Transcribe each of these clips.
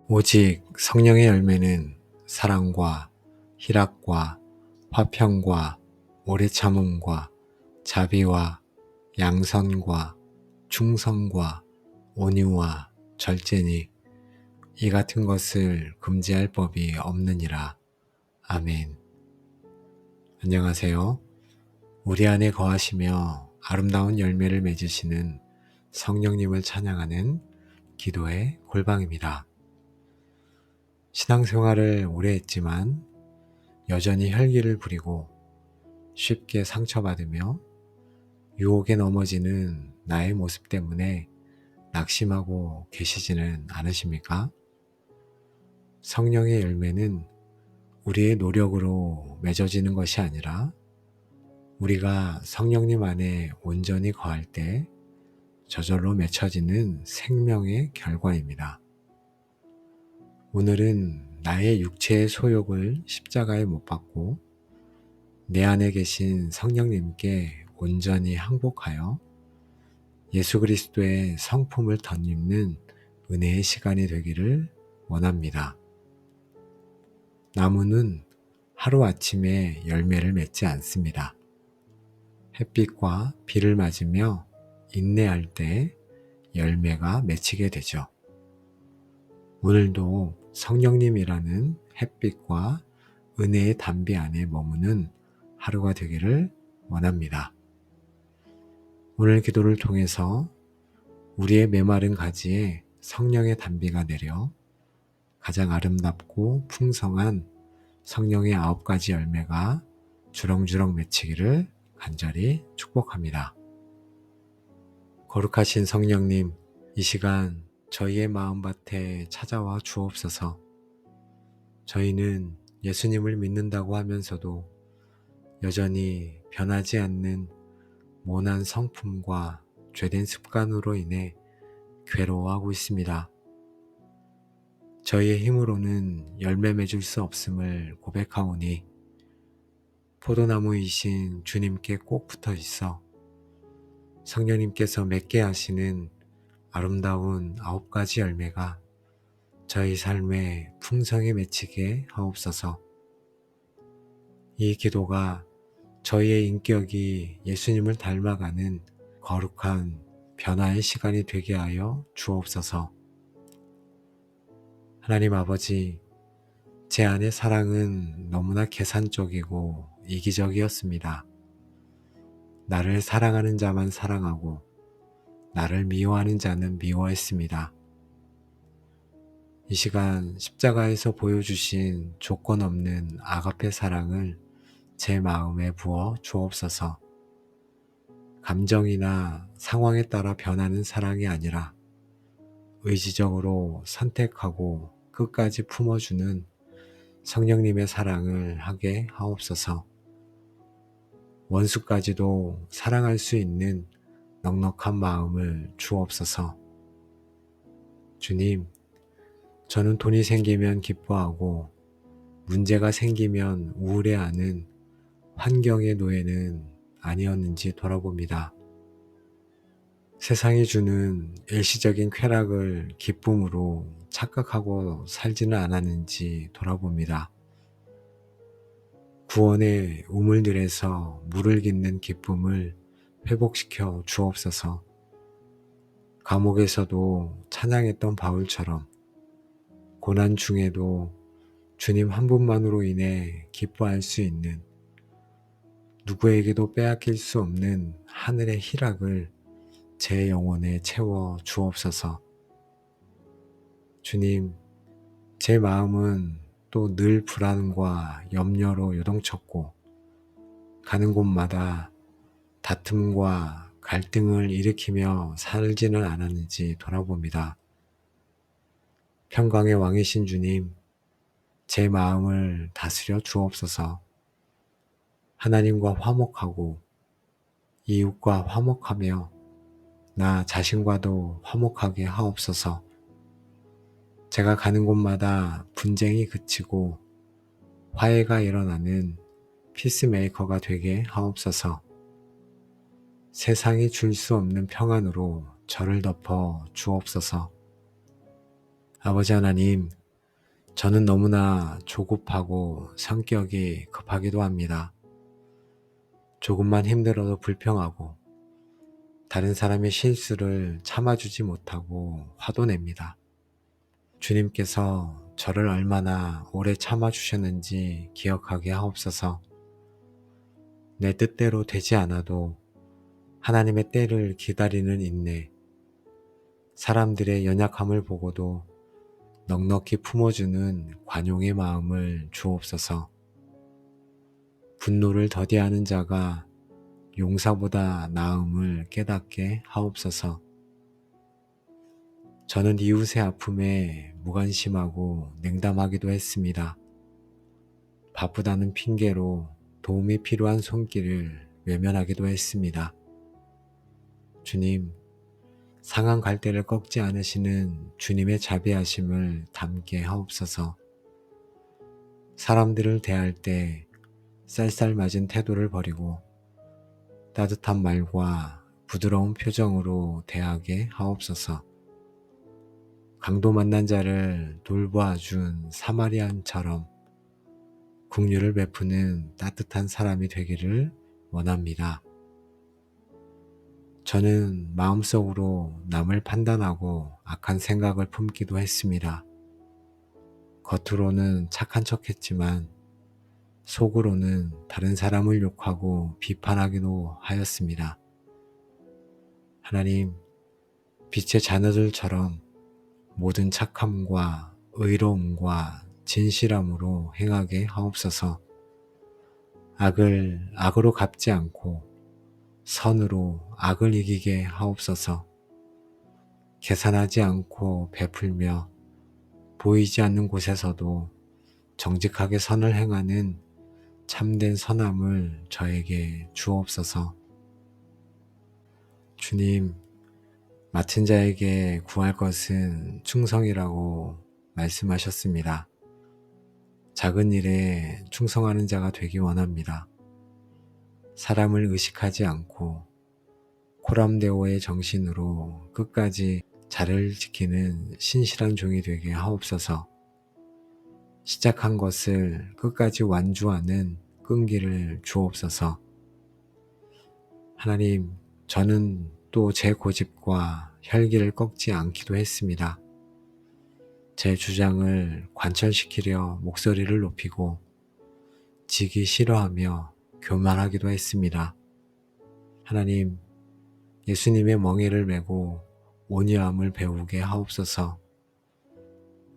오직 성령의 열매는 사랑과 희락과 화평과 오래 참음과 자비와 양선과 충성과 온유와 절제니 이 같은 것을 금지할 법이 없느니라. 아멘. 안녕하세요. 우리 안에 거하시며 아름다운 열매를 맺으시는 성령님을 찬양하는 기도의 골방입니다. 신앙생활을 오래 했지만 여전히 혈기를 부리고 쉽게 상처받으며 유혹에 넘어지는 나의 모습 때문에 낙심하고 계시지는 않으십니까? 성령의 열매는 우리의 노력으로 맺어지는 것이 아니라 우리가 성령님 안에 온전히 거할 때 저절로 맺혀지는 생명의 결과입니다. 오늘은 나의 육체의 소욕을 십자가에 못 박고 내 안에 계신 성령님께 온전히 항복하여 예수 그리스도의 성품을 덧입는 은혜의 시간이 되기를 원합니다. 나무는 하루아침에 열매를 맺지 않습니다. 햇빛과 비를 맞으며 인내할 때 열매가 맺히게 되죠. 오늘도 성령님이라는 햇빛과 은혜의 담비 안에 머무는 하루가 되기를 원합니다. 오늘 기도를 통해서 우리의 메마른 가지에 성령의 담비가 내려 가장 아름답고 풍성한 성령의 9가지 열매가 주렁주렁 맺히기를 간절히 축복합니다. 거룩하신 성령님, 이 시간 저희의 마음밭에 찾아와 주옵소서. 저희는 예수님을 믿는다고 하면서도 여전히 변하지 않는 모난 성품과 죄된 습관으로 인해 괴로워하고 있습니다. 저희의 힘으로는 열매 맺을 수 없음을 고백하오니 포도나무이신 주님께 꼭 붙어 있어 성령님께서 맺게 하시는 아름다운 9가지 열매가 저희 삶에 풍성히 맺히게 하옵소서. 이 기도가 저희의 인격이 예수님을 닮아가는 거룩한 변화의 시간이 되게 하여 주옵소서. 하나님 아버지, 제 안의 사랑은 너무나 계산적이고 이기적이었습니다. 나를 사랑하는 자만 사랑하고 나를 미워하는 자는 미워했습니다. 이 시간 십자가에서 보여주신 조건 없는 아가페 사랑을 제 마음에 부어 주옵소서. 감정이나 상황에 따라 변하는 사랑이 아니라 의지적으로 선택하고 끝까지 품어주는 성령님의 사랑을 하게 하옵소서. 원수까지도 사랑할 수 있는 넉넉한 마음을 주옵소서. 주님, 저는 돈이 생기면 기뻐하고 문제가 생기면 우울해하는 환경의 노예는 아니었는지 돌아봅니다. 세상이 주는 일시적인 쾌락을 기쁨으로 착각하고 살지는 않았는지 돌아봅니다. 구원의 우물들에서 물을 깃는 기쁨을 회복시켜 주옵소서. 감옥에서도 찬양했던 바울처럼 고난 중에도 주님 한 분만으로 인해 기뻐할 수 있는 누구에게도 빼앗길 수 없는 하늘의 희락을 제 영혼에 채워 주옵소서. 주님, 제 마음은 또 늘 불안과 염려로 요동쳤고 가는 곳마다 다툼과 갈등을 일으키며 살지는 않았는지 돌아봅니다. 평강의 왕이신 주님, 제 마음을 다스려 주옵소서. 하나님과 화목하고 이웃과 화목하며 나 자신과도 화목하게 하옵소서. 제가 가는 곳마다 분쟁이 그치고 화해가 일어나는 피스메이커가 되게 하옵소서. 세상이 줄 수 없는 평안으로 저를 덮어 주옵소서. 아버지 하나님, 저는 너무나 조급하고 성격이 급하기도 합니다. 조금만 힘들어도 불평하고 다른 사람의 실수를 참아주지 못하고 화도 냅니다. 주님께서 저를 얼마나 오래 참아주셨는지 기억하게 하옵소서. 내 뜻대로 되지 않아도 하나님의 때를 기다리는 인내, 사람들의 연약함을 보고도 넉넉히 품어주는 관용의 마음을 주옵소서. 분노를 더디하는 자가 용사보다 나음을 깨닫게 하옵소서. 저는 이웃의 아픔에 무관심하고 냉담하기도 했습니다. 바쁘다는 핑계로 도움이 필요한 손길을 외면하기도 했습니다. 주님, 상한 갈대를 꺾지 않으시는 주님의 자비하심을 담게 하옵소서. 사람들을 대할 때 쌀쌀맞은 태도를 버리고 따뜻한 말과 부드러운 표정으로 대하게 하옵소서. 강도 만난 자를 돌보아준 사마리안처럼 긍휼을 베푸는 따뜻한 사람이 되기를 원합니다. 저는 마음속으로 남을 판단하고 악한 생각을 품기도 했습니다. 겉으로는 착한 척했지만 속으로는 다른 사람을 욕하고 비판하기도 하였습니다. 하나님, 빛의 자녀들처럼 모든 착함과 의로움과 진실함으로 행하게 하옵소서. 악을 악으로 갚지 않고 선으로 악을 이기게 하옵소서. 계산하지 않고 베풀며 보이지 않는 곳에서도 정직하게 선을 행하는 참된 선함을 저에게 주옵소서. 주님, 맡은 자에게 구할 것은 충성이라고 말씀하셨습니다. 작은 일에 충성하는 자가 되기 원합니다. 사람을 의식하지 않고 코람데오의 정신으로 끝까지 자를 지키는 신실한 종이 되게 하옵소서. 시작한 것을 끝까지 완주하는 끈기를 주옵소서. 하나님, 저는 또 제 고집과 혈기를 꺾지 않기도 했습니다. 제 주장을 관철시키려 목소리를 높이고 지기 싫어하며 교만하기도 했습니다. 하나님, 예수님의 멍에를 메고 온유함을 배우게 하옵소서.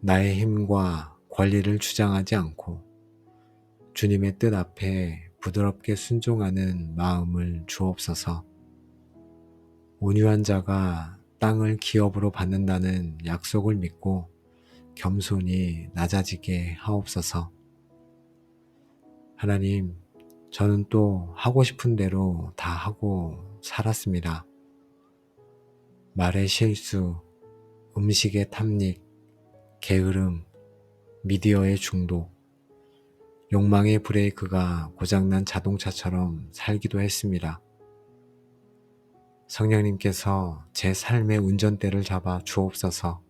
나의 힘과 권리를 주장하지 않고 주님의 뜻 앞에 부드럽게 순종하는 마음을 주옵소서. 온유한 자가 땅을 기업으로 받는다는 약속을 믿고 겸손히 낮아지게 하옵소서. 하나님, 저는 또 하고 싶은 대로 다 하고 살았습니다. 말의 실수, 음식의 탐닉, 게으름, 미디어의 중독, 욕망의 브레이크가 고장난 자동차처럼 살기도 했습니다. 성령님께서 제 삶의 운전대를 잡아 주옵소서.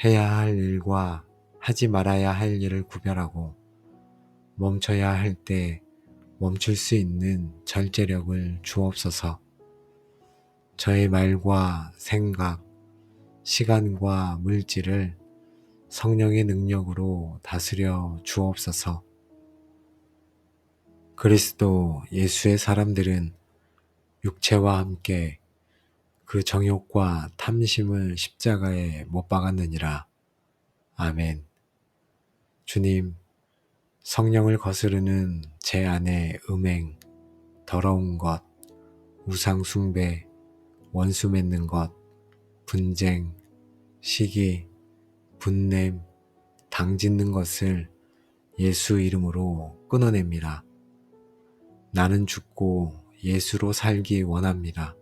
해야 할 일과 하지 말아야 할 일을 구별하고 멈춰야 할 때 멈출 수 있는 절제력을 주옵소서. 저의 말과 생각, 시간과 물질을 성령의 능력으로 다스려 주옵소서. 그리스도 예수의 사람들은 육체와 함께 그 정욕과 탐심을 십자가에 못 박았느니라. 아멘. 주님, 성령을 거스르는 제 안의 음행, 더러운 것, 우상 숭배, 원수 맺는 것, 분쟁, 시기, 분냄, 당 짓는 것을 예수 이름으로 끊어냅니다. 나는 죽고 예수로 살기 원합니다.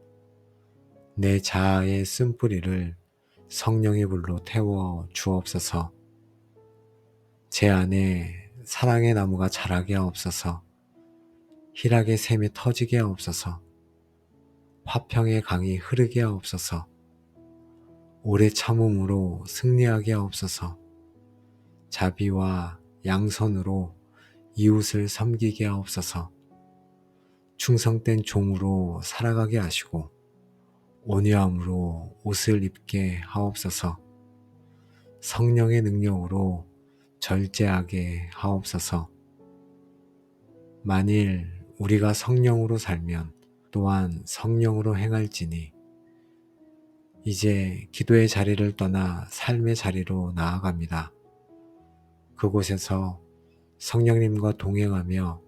내 자아의 쓴뿌리를 성령의 불로 태워 주옵소서. 제 안에 사랑의 나무가 자라게 하옵소서. 희락의 샘이 터지게 하옵소서. 화평의 강이 흐르게 하옵소서. 오래 참음으로 승리하게 하옵소서. 자비와 양선으로 이웃을 섬기게 하옵소서. 충성된 종으로 살아가게 하시고 온유함으로 옷을 입게 하옵소서. 성령의 능력으로 절제하게 하옵소서. 만일 우리가 성령으로 살면 또한 성령으로 행할지니 이제 기도의 자리를 떠나 삶의 자리로 나아갑니다. 그곳에서 성령님과 동행하며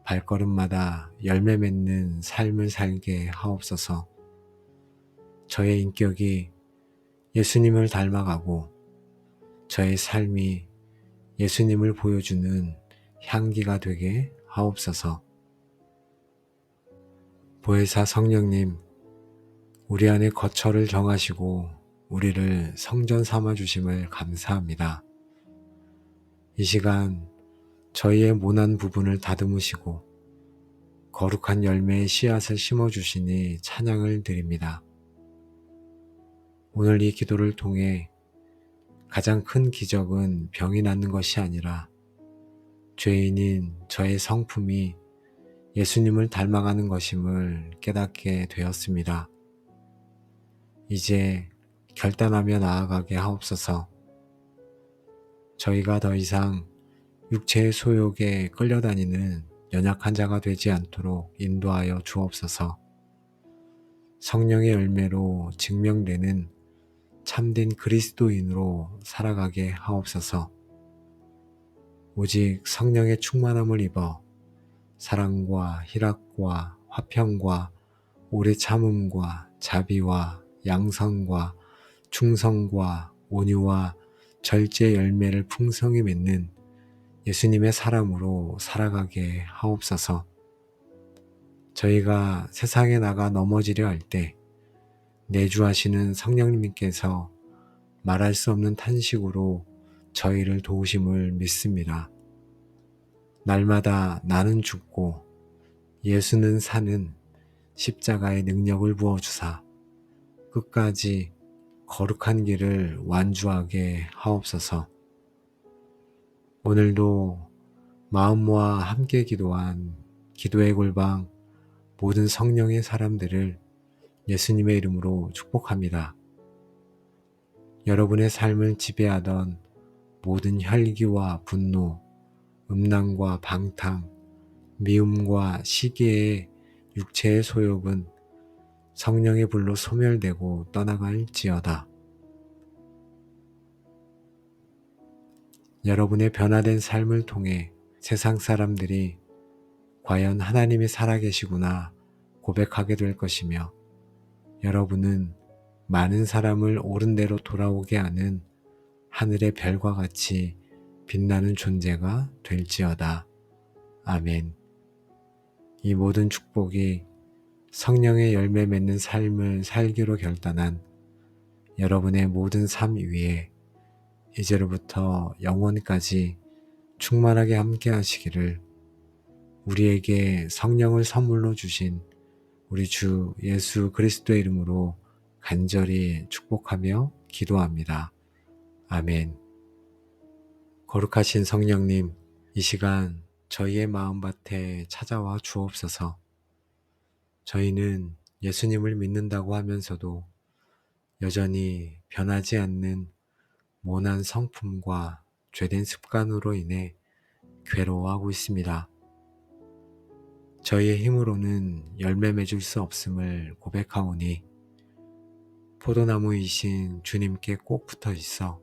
발걸음마다 열매 맺는 삶을 살게 하옵소서. 저의 인격이 예수님을 닮아가고 저의 삶이 예수님을 보여주는 향기가 되게 하옵소서. 보혜사 성령님, 우리 안에 거처를 정하시고 우리를 성전 삼아 주심을 감사합니다. 이 시간 저희의 모난 부분을 다듬으시고 거룩한 열매의 씨앗을 심어주시니 찬양을 드립니다. 오늘 이 기도를 통해 가장 큰 기적은 병이 낫는 것이 아니라 죄인인 저의 성품이 예수님을 닮아가는 것임을 깨닫게 되었습니다. 이제 결단하며 나아가게 하옵소서. 저희가 더 이상 육체의 소욕에 끌려다니는 연약한 자가 되지 않도록 인도하여 주옵소서. 성령의 열매로 증명되는 참된 그리스도인으로 살아가게 하옵소서. 오직 성령의 충만함을 입어 사랑과 희락과 화평과 오래 참음과 자비와 양선과 충성과 온유와 절제 열매를 풍성히 맺는 예수님의 사람으로 살아가게 하옵소서. 저희가 세상에 나가 넘어지려 할 때 내주하시는 성령님께서 말할 수 없는 탄식으로 저희를 도우심을 믿습니다. 날마다 나는 죽고 예수는 사는 십자가의 능력을 부어주사 끝까지 거룩한 길을 완주하게 하옵소서. 오늘도 마음 모아 함께 기도한 기도의 골방 모든 성령의 사람들을 예수님의 이름으로 축복합니다. 여러분의 삶을 지배하던 모든 혈기와 분노, 음란과 방탕, 미움과 시기의 육체의 소욕은 성령의 불로 소멸되고 떠나갈지어다. 여러분의 변화된 삶을 통해 세상 사람들이 과연 하나님이 살아계시구나 고백하게 될 것이며 여러분은 많은 사람을 옳은 대로 돌아오게 하는 하늘의 별과 같이 빛나는 존재가 될지어다. 아멘. 이 모든 축복이 성령의 열매 맺는 삶을 살기로 결단한 여러분의 모든 삶 위에 이제로부터 영원까지 충만하게 함께 하시기를 우리에게 성령을 선물로 주신 우리 주 예수 그리스도의 이름으로 간절히 축복하며 기도합니다. 아멘. 거룩하신 성령님, 이 시간 저희의 마음밭에 찾아와 주옵소서. 저희는 예수님을 믿는다고 하면서도 여전히 변하지 않는 모난 성품과 죄된 습관으로 인해 괴로워하고 있습니다. 저희의 힘으로는 열매 맺을 수 없음을 고백하오니 포도나무이신 주님께 꼭 붙어 있어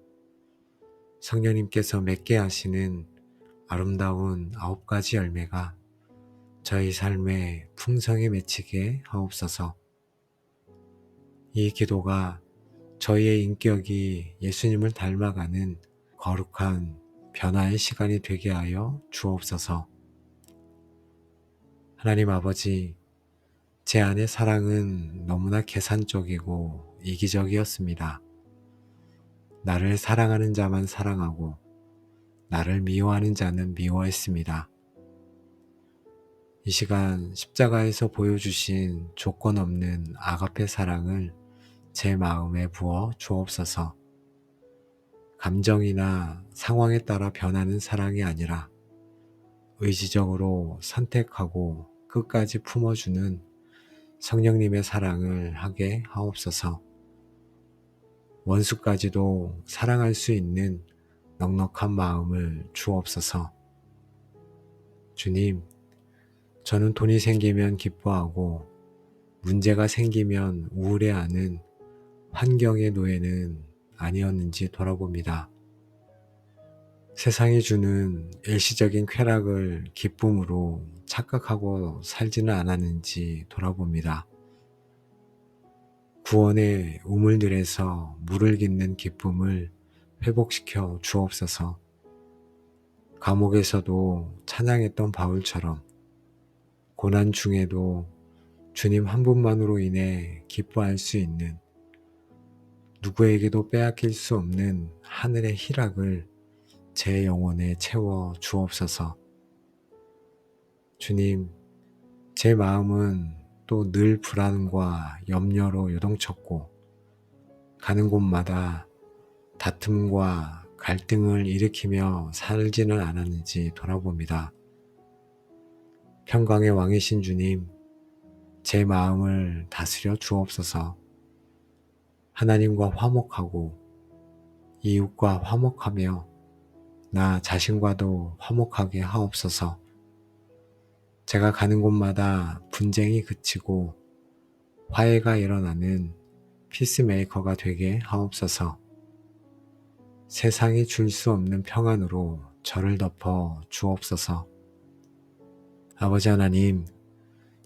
성령님께서 맺게 하시는 아름다운 9가지 열매가 저희 삶에 풍성히 맺히게 하옵소서. 이 기도가 저희의 인격이 예수님을 닮아가는 거룩한 변화의 시간이 되게 하여 주옵소서. 하나님 아버지, 제 안의 사랑은 너무나 계산적이고 이기적이었습니다. 나를 사랑하는 자만 사랑하고 나를 미워하는 자는 미워했습니다. 이 시간 십자가에서 보여주신 조건 없는 아가페 사랑을 제 마음에 부어 주옵소서. 감정이나 상황에 따라 변하는 사랑이 아니라 의지적으로 선택하고 끝까지 품어주는 성령님의 사랑을 하게 하옵소서. 원수까지도 사랑할 수 있는 넉넉한 마음을 주옵소서. 주님, 저는 돈이 생기면 기뻐하고 문제가 생기면 우울해하는 환경의 노예는 아니었는지 돌아봅니다. 세상이 주는 일시적인 쾌락을 기쁨으로 착각하고 살지는 않았는지 돌아봅니다. 구원의 우물들에서 물을 깃는 기쁨을 회복시켜 주옵소서. 감옥에서도 찬양했던 바울처럼 고난 중에도 주님 한 분만으로 인해 기뻐할 수 있는 누구에게도 빼앗길 수 없는 하늘의 희락을 제 영혼에 채워 주옵소서. 주님, 제 마음은 또 늘 불안과 염려로 요동쳤고 가는 곳마다 다툼과 갈등을 일으키며 살지는 않았는지 돌아봅니다. 평강의 왕이신 주님, 제 마음을 다스려 주옵소서. 하나님과 화목하고 이웃과 화목하며 나 자신과도 화목하게 하옵소서. 제가 가는 곳마다 분쟁이 그치고 화해가 일어나는 피스메이커가 되게 하옵소서. 세상이 줄 수 없는 평안으로 저를 덮어 주옵소서. 아버지 하나님,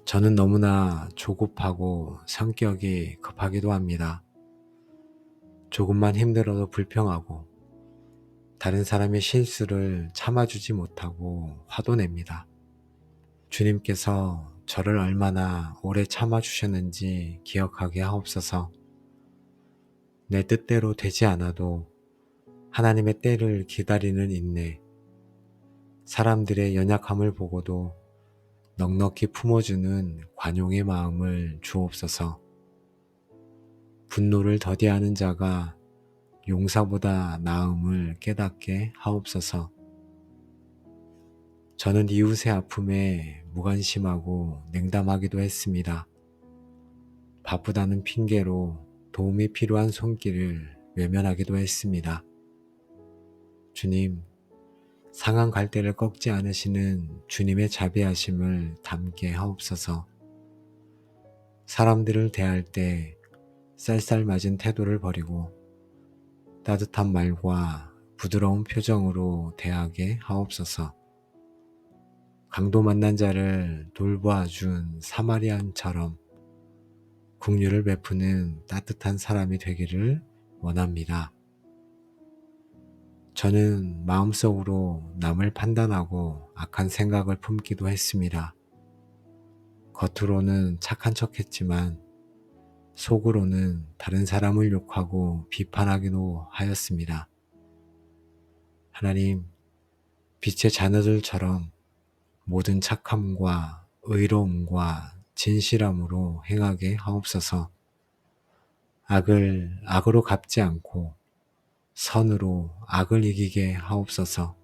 저는 너무나 조급하고 성격이 급하기도 합니다. 조금만 힘들어도 불평하고 다른 사람의 실수를 참아주지 못하고 화도 냅니다. 주님께서 저를 얼마나 오래 참아주셨는지 기억하게 하옵소서. 내 뜻대로 되지 않아도 하나님의 때를 기다리는 인내, 사람들의 연약함을 보고도 넉넉히 품어주는 관용의 마음을 주옵소서. 분노를 더디하는 자가 용사보다 나음을 깨닫게 하옵소서. 저는 이웃의 아픔에 무관심하고 냉담하기도 했습니다. 바쁘다는 핑계로 도움이 필요한 손길을 외면하기도 했습니다. 주님, 상한 갈대를 꺾지 않으시는 주님의 자비하심을 담게 하옵소서. 사람들을 대할 때 쌀쌀맞은 태도를 버리고 따뜻한 말과 부드러운 표정으로 대하게 하옵소서. 강도 만난 자를 돌보아준 사마리안처럼 긍휼을 베푸는 따뜻한 사람이 되기를 원합니다. 저는 마음속으로 남을 판단하고 악한 생각을 품기도 했습니다. 겉으로는 착한 척했지만 속으로는 다른 사람을 욕하고 비판하기도 하였습니다. 하나님, 빛의 자녀들처럼 모든 착함과 의로움과 진실함으로 행하게 하옵소서. 악을 악으로 갚지 않고 선으로 악을 이기게 하옵소서.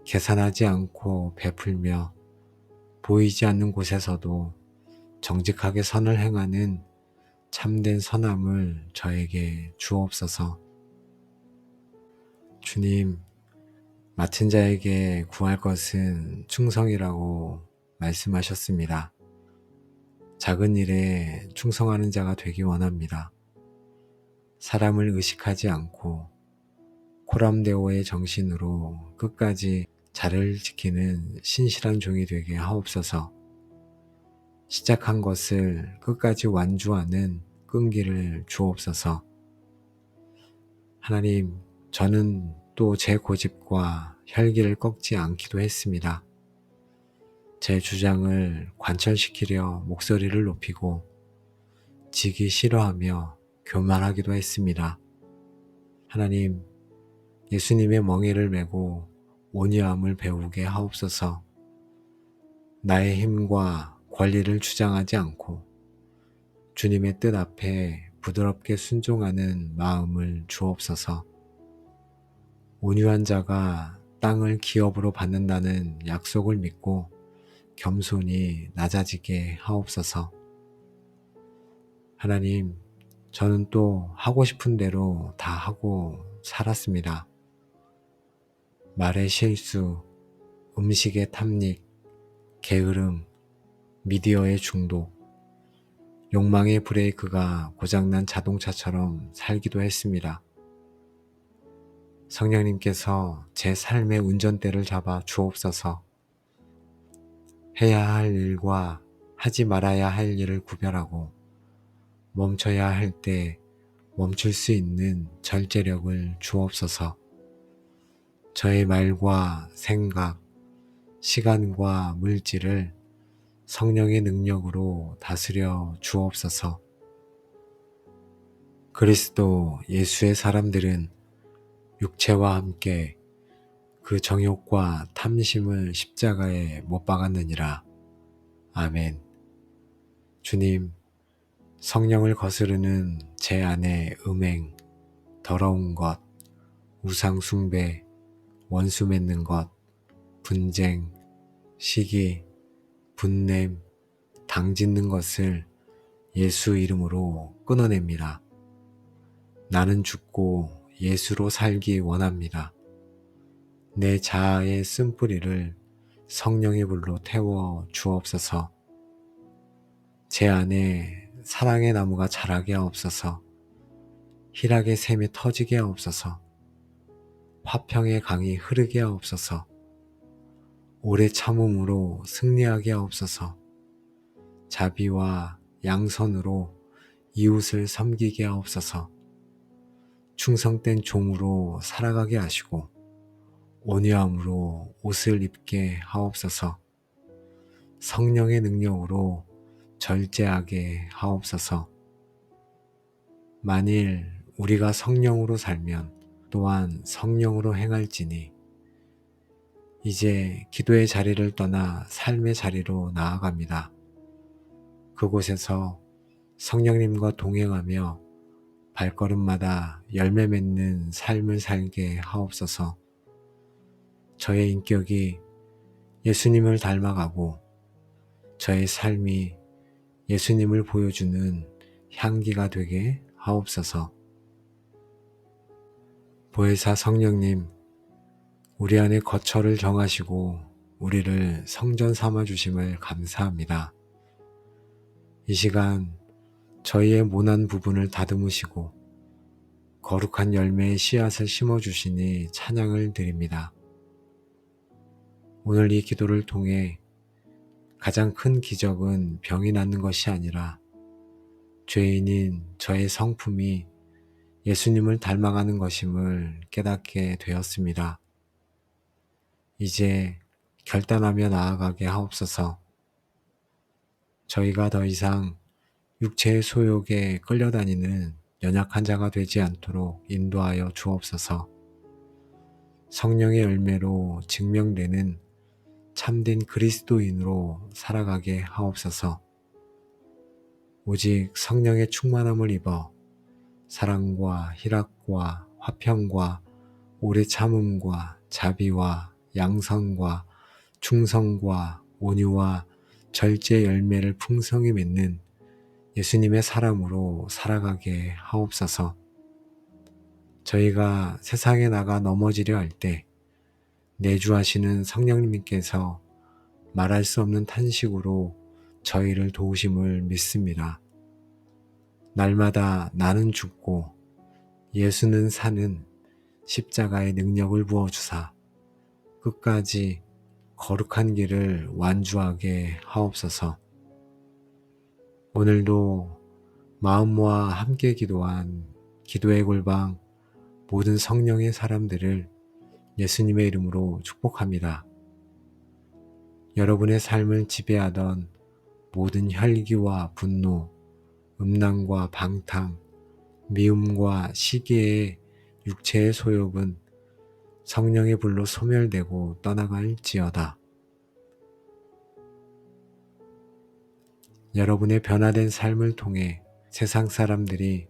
계산하지 않고 베풀며 보이지 않는 곳에서도 정직하게 선을 행하는 참된 선함을 저에게 주옵소서. 주님, 맡은 자에게 구할 것은 충성이라고 말씀하셨습니다. 작은 일에 충성하는 자가 되기 원합니다. 사람을 의식하지 않고 코람데오의 정신으로 끝까지 자를 지키는 신실한 종이 되게 하옵소서. 시작한 것을 끝까지 완주하는 끈기를 주옵소서. 하나님, 저는 또 제 고집과 혈기를 꺾지 않기도 했습니다. 제 주장을 관철시키려 목소리를 높이고 지기 싫어하며 교만하기도 했습니다. 하나님, 예수님의 멍에를 메고 온유함을 배우게 하옵소서. 나의 힘과 권리를 주장하지 않고 주님의 뜻 앞에 부드럽게 순종하는 마음을 주옵소서. 온유한 자가 땅을 기업으로 받는다는 약속을 믿고 겸손히 낮아지게 하옵소서. 하나님, 저는 또 하고 싶은 대로 다 하고 살았습니다. 말의 실수, 음식의 탐닉, 게으름, 미디어의 중독, 욕망의 브레이크가 고장난 자동차처럼 살기도 했습니다. 성령님께서 제 삶의 운전대를 잡아 주옵소서. 해야 할 일과 하지 말아야 할 일을 구별하고 멈춰야 할 때 멈출 수 있는 절제력을 주옵소서. 저의 말과 생각, 시간과 물질을 성령의 능력으로 다스려 주옵소서. 그리스도 예수의 사람들은 육체와 함께 그 정욕과 탐심을 십자가에 못 박았느니라. 아멘. 주님, 성령을 거스르는 제 안의 음행, 더러운 것, 우상 숭배, 원수 맺는 것, 분쟁, 시기, 분냄, 당 짓는 것을 예수 이름으로 끊어냅니다. 나는 죽고 예수로 살기 원합니다. 내 자아의 쓴뿌리를 성령의 불로 태워 주옵소서. 제 안에 사랑의 나무가 자라게 하옵소서. 희락의 샘이 터지게 하옵소서. 화평의 강이 흐르게 하옵소서. 오래 참음으로 승리하게 하옵소서. 자비와 양선으로 이웃을 섬기게 하옵소서. 충성된 종으로 살아가게 하시고 온유함으로 옷을 입게 하옵소서. 성령의 능력으로 절제하게 하옵소서. 만일 우리가 성령으로 살면 또한 성령으로 행할지니 이제 기도의 자리를 떠나 삶의 자리로 나아갑니다. 그곳에서 성령님과 동행하며 발걸음마다 열매 맺는 삶을 살게 하옵소서. 저의 인격이 예수님을 닮아가고 저의 삶이 예수님을 보여주는 향기가 되게 하옵소서. 보혜사 성령님, 우리 안에 거처를 정하시고 우리를 성전 삼아 주심을 감사합니다. 이 시간 저희의 모난 부분을 다듬으시고 거룩한 열매의 씨앗을 심어주시니 찬양을 드립니다. 오늘 이 기도를 통해 가장 큰 기적은 병이 낫는 것이 아니라 죄인인 저의 성품이 예수님을 닮아가는 것임을 깨닫게 되었습니다. 이제 결단하며 나아가게 하옵소서. 저희가 더 이상 육체의 소욕에 끌려다니는 연약한 자가 되지 않도록 인도하여 주옵소서. 성령의 열매로 증명되는 참된 그리스도인으로 살아가게 하옵소서. 오직 성령의 충만함을 입어 사랑과 희락과 화평과 오래 참음과 자비와 양선과 충성과 온유와 절제 열매를 풍성히 맺는 예수님의 사람으로 살아가게 하옵소서. 저희가 세상에 나가 넘어지려 할 때 내주하시는 성령님께서 말할 수 없는 탄식으로 저희를 도우심을 믿습니다. 날마다 나는 죽고 예수는 사는 십자가의 능력을 부어주사 끝까지 거룩한 길을 완주하게 하옵소서. 오늘도 마음 모아 함께 기도한 기도의 골방 모든 성령의 사람들을 예수님의 이름으로 축복합니다. 여러분의 삶을 지배하던 모든 혈기와 분노, 음란과 방탕, 미움과 시기의 육체의 소욕은 성령의 불로 소멸되고 떠나갈지어다. 여러분의 변화된 삶을 통해 세상 사람들이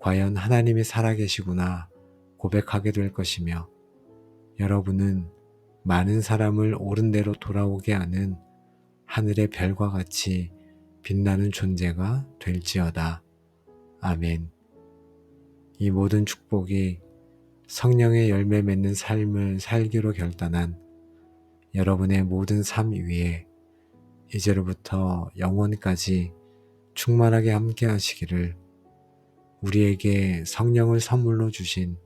과연 하나님이 살아계시구나 고백하게 될 것이며 여러분은 많은 사람을 옳은 대로 돌아오게 하는 하늘의 별과 같이 빛나는 존재가 될지어다. 아멘. 이 모든 축복이 성령의 열매 맺는 삶을 살기로 결단한 여러분의 모든 삶 위에 이제로부터 영원까지 충만하게 함께 하시기를 우리에게 성령을 선물로 주신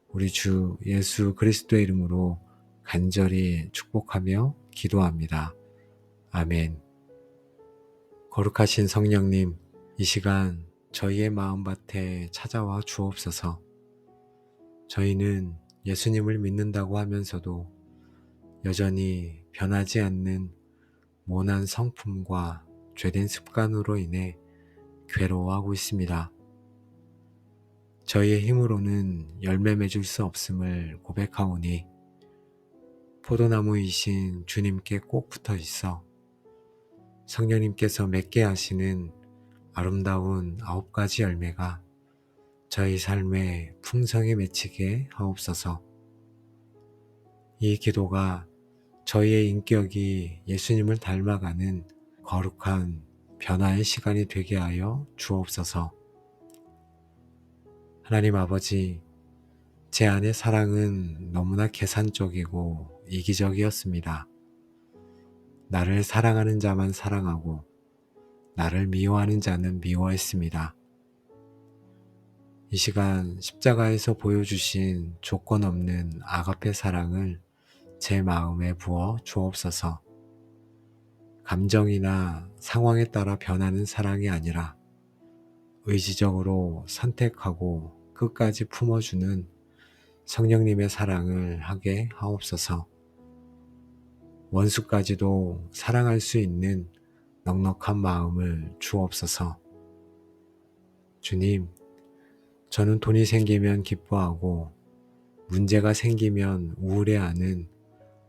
우리 주 예수 그리스도의 이름으로 간절히 축복하며 기도합니다. 아멘. 거룩하신 성령님, 이 시간 저희의 마음밭에 찾아와 주옵소서. 저희는 예수님을 믿는다고 하면서도 여전히 변하지 않는 모난 성품과 죄된 습관으로 인해 괴로워하고 있습니다. 저희의 힘으로는 열매 맺을 수 없음을 고백하오니 포도나무이신 주님께 꼭 붙어 있어 성령님께서 맺게 하시는 아름다운 9가지 열매가 저희 삶에 풍성히 맺히게 하옵소서. 이 기도가 저희의 인격이 예수님을 닮아가는 거룩한 변화의 시간이 되게 하여 주옵소서. 하나님 아버지, 제 안의 사랑은 너무나 계산적이고 이기적이었습니다. 나를 사랑하는 자만 사랑하고 나를 미워하는 자는 미워했습니다. 이 시간 십자가에서 보여주신 조건 없는 아가페 사랑을 제 마음에 부어 주옵소서. 감정이나 상황에 따라 변하는 사랑이 아니라 의지적으로 선택하고 끝까지 품어주는 성령님의 사랑을 하게 하옵소서. 원수까지도 사랑할 수 있는 넉넉한 마음을 주옵소서. 주님, 저는 돈이 생기면 기뻐하고 문제가 생기면 우울해하는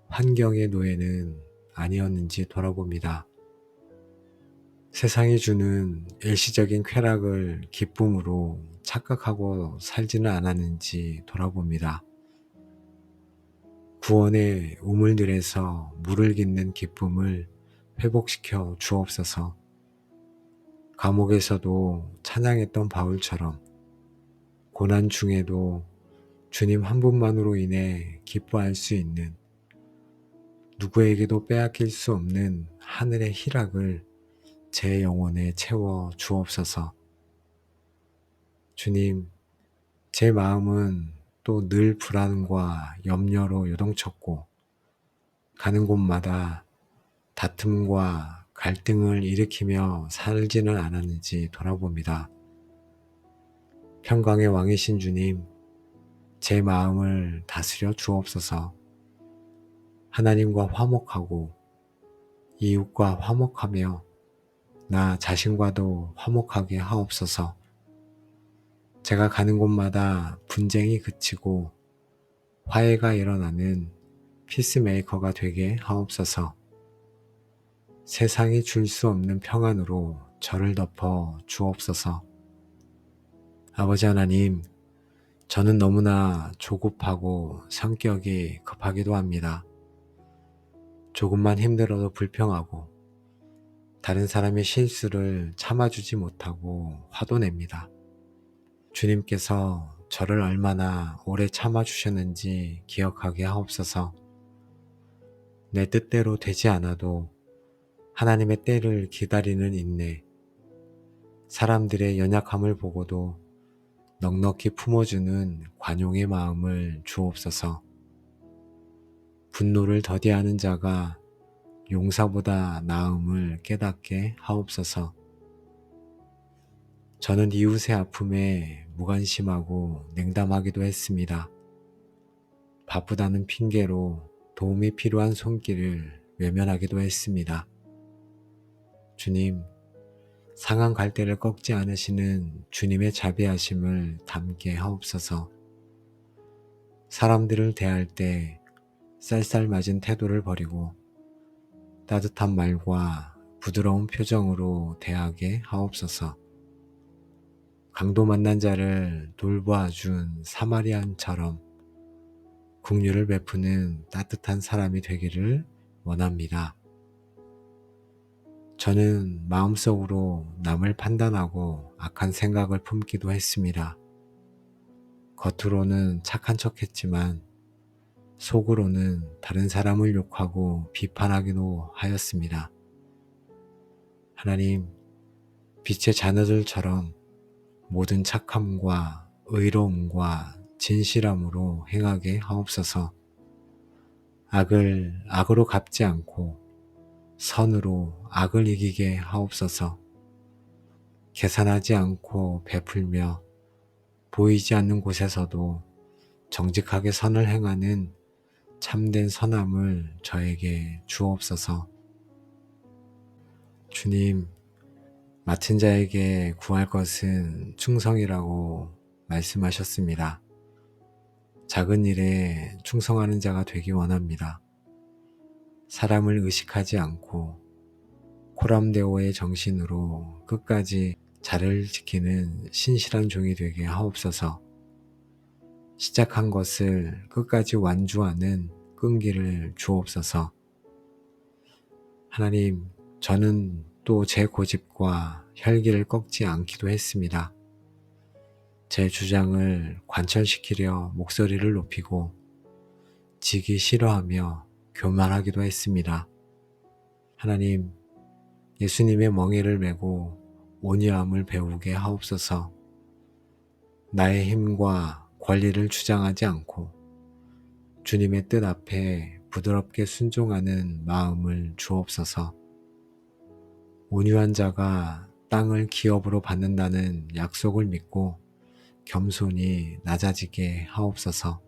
환경의 노예는 아니었는지 돌아봅니다. 세상이 주는 일시적인 쾌락을 기쁨으로 착각하고 살지는 않았는지 돌아봅니다. 구원의 우물들에서 물을 깃는 기쁨을 회복시켜 주옵소서. 감옥에서도 찬양했던 바울처럼 고난 중에도 주님 한 분만으로 인해 기뻐할 수 있는 누구에게도 빼앗길 수 없는 하늘의 희락을 제 영혼에 채워 주옵소서. 주님, 제 마음은 또 늘 불안과 염려로 요동쳤고 가는 곳마다 다툼과 갈등을 일으키며 살지는 않았는지 돌아봅니다. 평강의 왕이신 주님, 제 마음을 다스려 주옵소서. 하나님과 화목하고 이웃과 화목하며 나 자신과도 화목하게 하옵소서. 제가 가는 곳마다 분쟁이 그치고 화해가 일어나는 피스메이커가 되게 하옵소서. 세상이 줄 수 없는 평안으로 저를 덮어 주옵소서. 아버지 하나님, 저는 너무나 조급하고 성격이 급하기도 합니다. 조금만 힘들어도 불평하고 다른 사람의 실수를 참아주지 못하고 화도 냅니다. 주님께서 저를 얼마나 오래 참아주셨는지 기억하게 하옵소서. 내 뜻대로 되지 않아도 하나님의 때를 기다리는 인내, 사람들의 연약함을 보고도 넉넉히 품어주는 관용의 마음을 주옵소서. 분노를 더디하는 자가 용사보다 나음을 깨닫게 하옵소서. 저는 이웃의 아픔에 무관심하고 냉담하기도 했습니다. 바쁘다는 핑계로 도움이 필요한 손길을 외면하기도 했습니다. 주님, 상한 갈대를 꺾지 않으시는 주님의 자비하심을 담게 하옵소서. 사람들을 대할 때 쌀쌀맞은 태도를 버리고 따뜻한 말과 부드러운 표정으로 대하게 하옵소서. 강도 만난 자를 돌보아준 사마리안처럼 긍휼을 베푸는 따뜻한 사람이 되기를 원합니다. 저는 마음속으로 남을 판단하고 악한 생각을 품기도 했습니다. 겉으로는 착한 척했지만 속으로는 다른 사람을 욕하고 비판하기도 하였습니다. 하나님, 빛의 자녀들처럼 모든 착함과 의로움과 진실함으로 행하게 하옵소서. 악을 악으로 갚지 않고 선으로 악을 이기게 하옵소서. 계산하지 않고 베풀며 보이지 않는 곳에서도 정직하게 선을 행하는 참된 선함을 저에게 주옵소서. 주님, 맡은 자에게 구할 것은 충성이라고 말씀하셨습니다. 작은 일에 충성하는 자가 되기 원합니다. 사람을 의식하지 않고 코람데오의 정신으로 끝까지 자를 지키는 신실한 종이 되게 하옵소서. 시작한 것을 끝까지 완주하는 끈기를 주옵소서. 하나님, 저는 또 제 고집과 혈기를 꺾지 않기도 했습니다. 제 주장을 관철시키려 목소리를 높이고 지기 싫어하며 교만하기도 했습니다. 하나님, 예수님의 멍에를 메고 온유함을 배우게 하옵소서. 나의 힘과 권리를 주장하지 않고 주님의 뜻 앞에 부드럽게 순종하는 마음을 주옵소서. 온유한 자가 땅을 기업으로 받는다는 약속을 믿고 겸손히 낮아지게 하옵소서.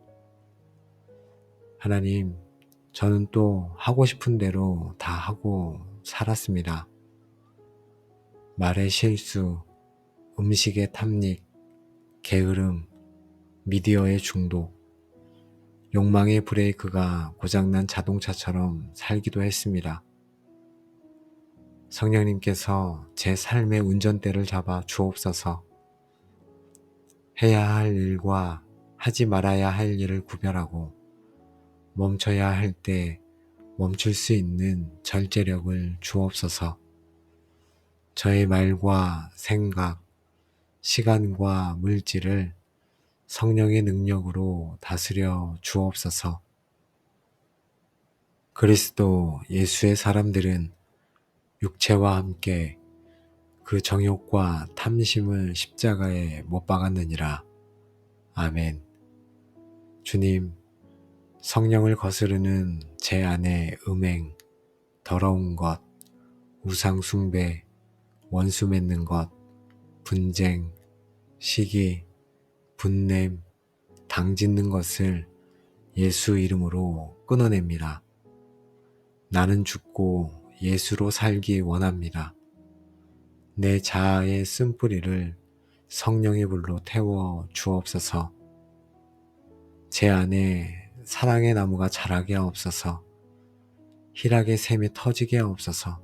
하나님, 저는 또 하고 싶은 대로 다 하고 살았습니다. 말의 실수, 음식의 탐닉, 게으름, 미디어의 중독, 욕망의 브레이크가 고장난 자동차처럼 살기도 했습니다. 성령님께서 제 삶의 운전대를 잡아 주옵소서. 해야 할 일과 하지 말아야 할 일을 구별하고 멈춰야 할 때 멈출 수 있는 절제력을 주옵소서. 저의 말과 생각, 시간과 물질을 성령의 능력으로 다스려 주옵소서. 그리스도 예수의 사람들은 육체와 함께 그 정욕과 탐심을 십자가에 못 박았느니라. 아멘. 주님, 성령을 거스르는 제 안의 음행, 더러운 것, 우상 숭배, 원수 맺는 것, 분쟁, 시기, 분냄, 당 짓는 것을 예수 이름으로 끊어냅니다. 나는 죽고 예수로 살기 원합니다. 내 자아의 쓴뿌리를 성령의 불로 태워 주옵소서. 제 안에 사랑의 나무가 자라게 하옵소서. 희락의 샘이 터지게 하옵소서.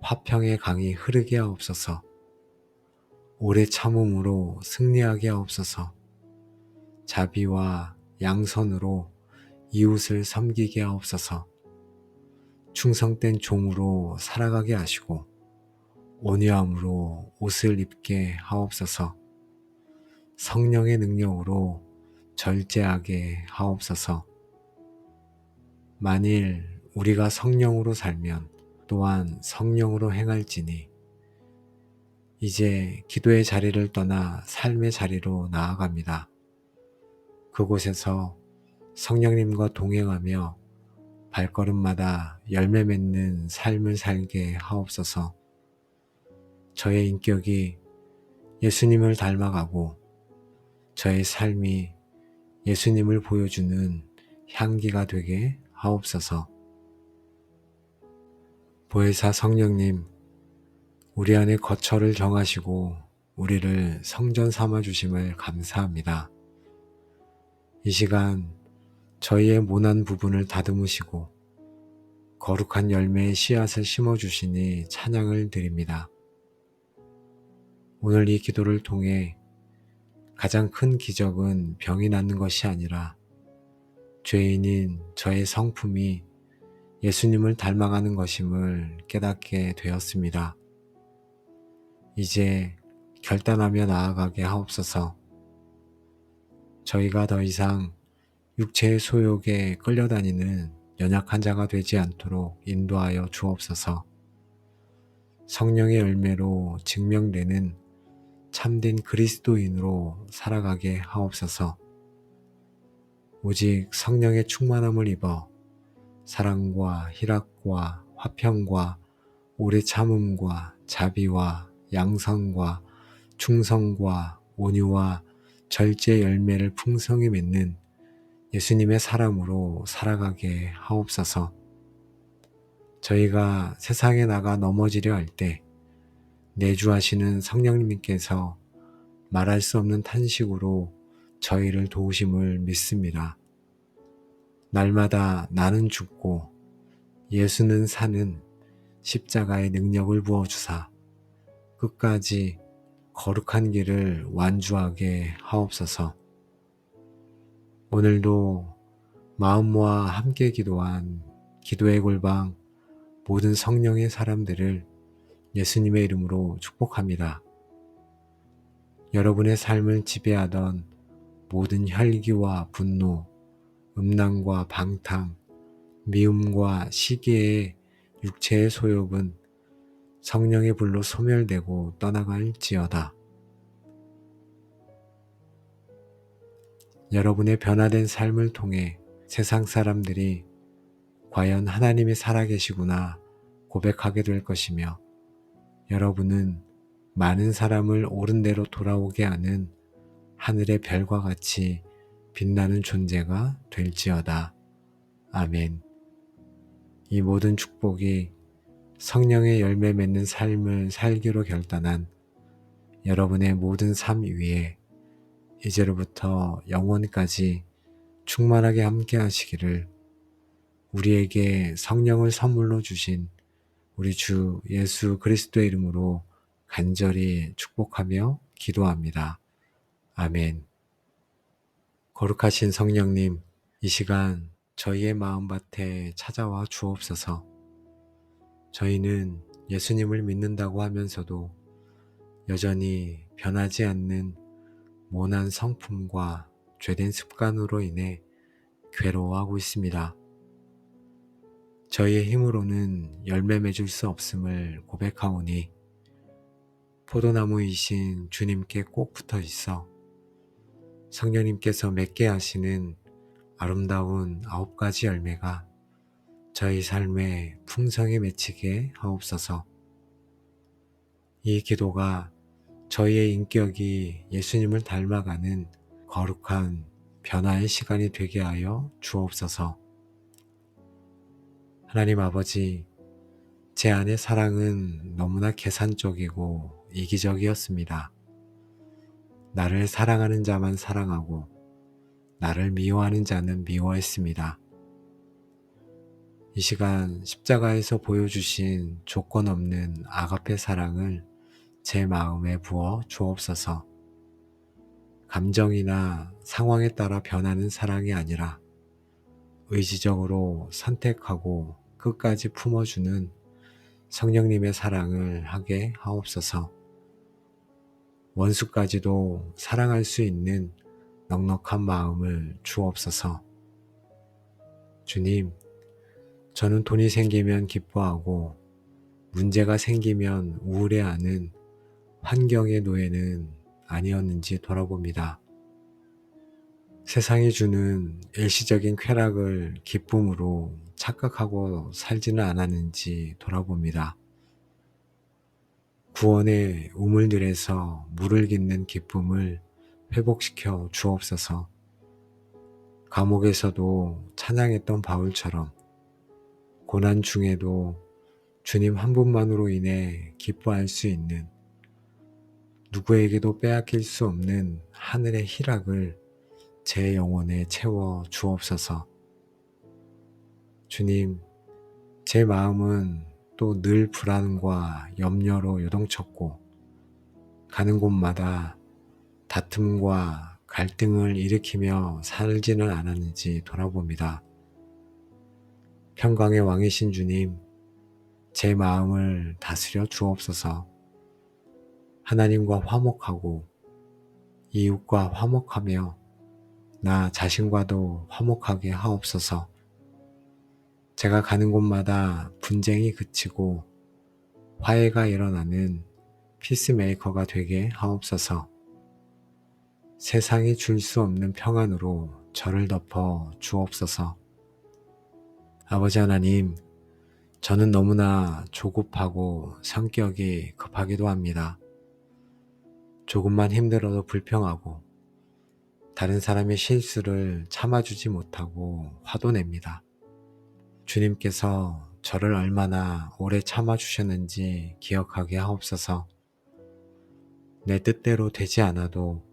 화평의 강이 흐르게 하옵소서. 오래 참음으로 승리하게 하옵소서. 자비와 양선으로 이웃을 섬기게 하옵소서. 충성된 종으로 살아가게 하시고 온유함으로 옷을 입게 하옵소서. 성령의 능력으로 절제하게 하옵소서. 만일 우리가 성령으로 살면 또한 성령으로 행할지니 이제 기도의 자리를 떠나 삶의 자리로 나아갑니다. 그곳에서 성령님과 동행하며 발걸음마다 열매 맺는 삶을 살게 하옵소서. 저의 인격이 예수님을 닮아가고 저의 삶이 예수님을 보여주는 향기가 되게 하옵소서. 보혜사 성령님, 우리 안에 거처를 정하시고 우리를 성전 삼아 주심을 감사합니다. 이 시간 저희의 모난 부분을 다듬으시고 거룩한 열매의 씨앗을 심어주시니 찬양을 드립니다. 오늘 이 기도를 통해 가장 큰 기적은 병이 낫는 것이 아니라 죄인인 저의 성품이 예수님을 닮아가는 것임을 깨닫게 되었습니다. 이제 결단하며 나아가게 하옵소서. 저희가 더 이상 육체의 소욕에 끌려다니는 연약한 자가 되지 않도록 인도하여 주옵소서. 성령의 열매로 증명되는 참된 그리스도인으로 살아가게 하옵소서. 오직 성령의 충만함을 입어 사랑과 희락과 화평과 오래 참음과 자비와 양선과 충성과 온유와 절제 열매를 풍성히 맺는 예수님의 사람으로 살아가게 하옵소서. 저희가 세상에 나가 넘어지려 할 때 내주하시는 성령님께서 말할 수 없는 탄식으로 저희를 도우심을 믿습니다. 날마다 나는 죽고 예수는 사는 십자가의 능력을 부어주사 끝까지 거룩한 길을 완주하게 하옵소서. 오늘도 마음 모아 함께 기도한 기도의 골방 모든 성령의 사람들을 예수님의 이름으로 축복합니다. 여러분의 삶을 지배하던 모든 혈기와 분노, 음란과 방탕, 미움과 시기의 육체의 소욕은 성령의 불로 소멸되고 떠나갈지어다. 여러분의 변화된 삶을 통해 세상 사람들이 과연 하나님이 살아계시구나 고백하게 될 것이며 여러분은 많은 사람을 옳은 대로 돌아오게 하는 하늘의 별과 같이 빛나는 존재가 될지어다. 아멘. 이 모든 축복이 성령의 열매 맺는 삶을 살기로 결단한 여러분의 모든 삶 위에 이제로부터 영원까지 충만하게 함께 하시기를 우리에게 성령을 선물로 주신 우리 주 예수 그리스도의 이름으로 간절히 축복하며 기도합니다. 아멘. 거룩하신 성령님, 이 시간 저희의 마음밭에 찾아와 주옵소서. 저희는 예수님을 믿는다고 하면서도 여전히 변하지 않는 모난 성품과 죄된 습관으로 인해 괴로워하고 있습니다. 저희의 힘으로는 열매 맺을 수 없음을 고백하오니 포도나무이신 주님께 꼭 붙어 있어 성령님께서 맺게 하시는 아름다운 9가지 열매가 저희 삶에 풍성히 맺히게 하옵소서. 이 기도가 저희의 인격이 예수님을 닮아가는 거룩한 변화의 시간이 되게 하여 주옵소서. 하나님 아버지, 제 안의 사랑은 너무나 계산적이고 이기적이었습니다. 나를 사랑하는 자만 사랑하고 나를 미워하는 자는 미워했습니다. 이 시간 십자가에서 보여주신 조건 없는 아가페 사랑을 제 마음에 부어 주옵소서. 감정이나 상황에 따라 변하는 사랑이 아니라 의지적으로 선택하고 끝까지 품어주는 성령님의 사랑을 하게 하옵소서. 원수까지도 사랑할 수 있는 넉넉한 마음을 주옵소서. 주님, 저는 돈이 생기면 기뻐하고 문제가 생기면 우울해하는 환경의 노예는 아니었는지 돌아봅니다. 세상이 주는 일시적인 쾌락을 기쁨으로 착각하고 살지는 않았는지 돌아봅니다. 구원의 우물들에서 물을 깃는 기쁨을 회복시켜 주옵소서. 감옥에서도 찬양했던 바울처럼 고난 중에도 주님 한 분만으로 인해 기뻐할 수 있는 누구에게도 빼앗길 수 없는 하늘의 희락을 제 영혼에 채워 주옵소서. 주님, 제 마음은 또 늘 불안과 염려로 요동쳤고 가는 곳마다 다툼과 갈등을 일으키며 살지는 않았는지 돌아봅니다. 평강의 왕이신 주님, 제 마음을 다스려 주옵소서. 하나님과 화목하고 이웃과 화목하며 나 자신과도 화목하게 하옵소서. 제가 가는 곳마다 분쟁이 그치고 화해가 일어나는 피스메이커가 되게 하옵소서. 세상이 줄 수 없는 평안으로 저를 덮어 주옵소서. 아버지 하나님, 저는 너무나 조급하고 성격이 급하기도 합니다. 조금만 힘들어도 불평하고 다른 사람의 실수를 참아주지 못하고 화도 냅니다. 주님께서 저를 얼마나 오래 참아주셨는지 기억하게 하옵소서. 내 뜻대로 되지 않아도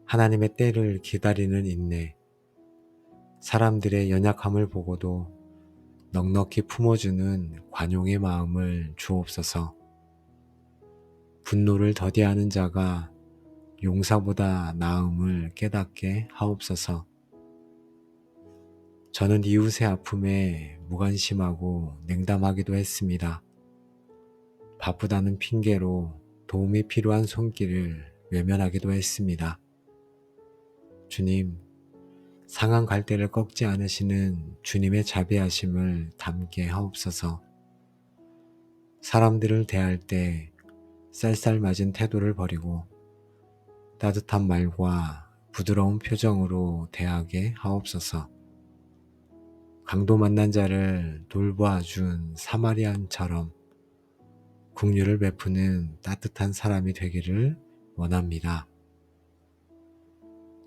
하나님의 때를 기다리는 인내, 사람들의 연약함을 보고도 넉넉히 품어주는 관용의 마음을 주옵소서. 분노를 더디하는 자가 용사보다 나음을 깨닫게 하옵소서. 저는 이웃의 아픔에 무관심하고 냉담하기도 했습니다. 바쁘다는 핑계로 도움이 필요한 손길을 외면하기도 했습니다. 주님, 상한 갈대를 꺾지 않으시는 주님의 자비하심을 담게 하옵소서. 사람들을 대할 때 쌀쌀맞은 태도를 버리고 따뜻한 말과 부드러운 표정으로 대하게 하옵소서. 강도 만난 자를 돌보아준 사마리안처럼 긍휼을 베푸는 따뜻한 사람이 되기를 원합니다.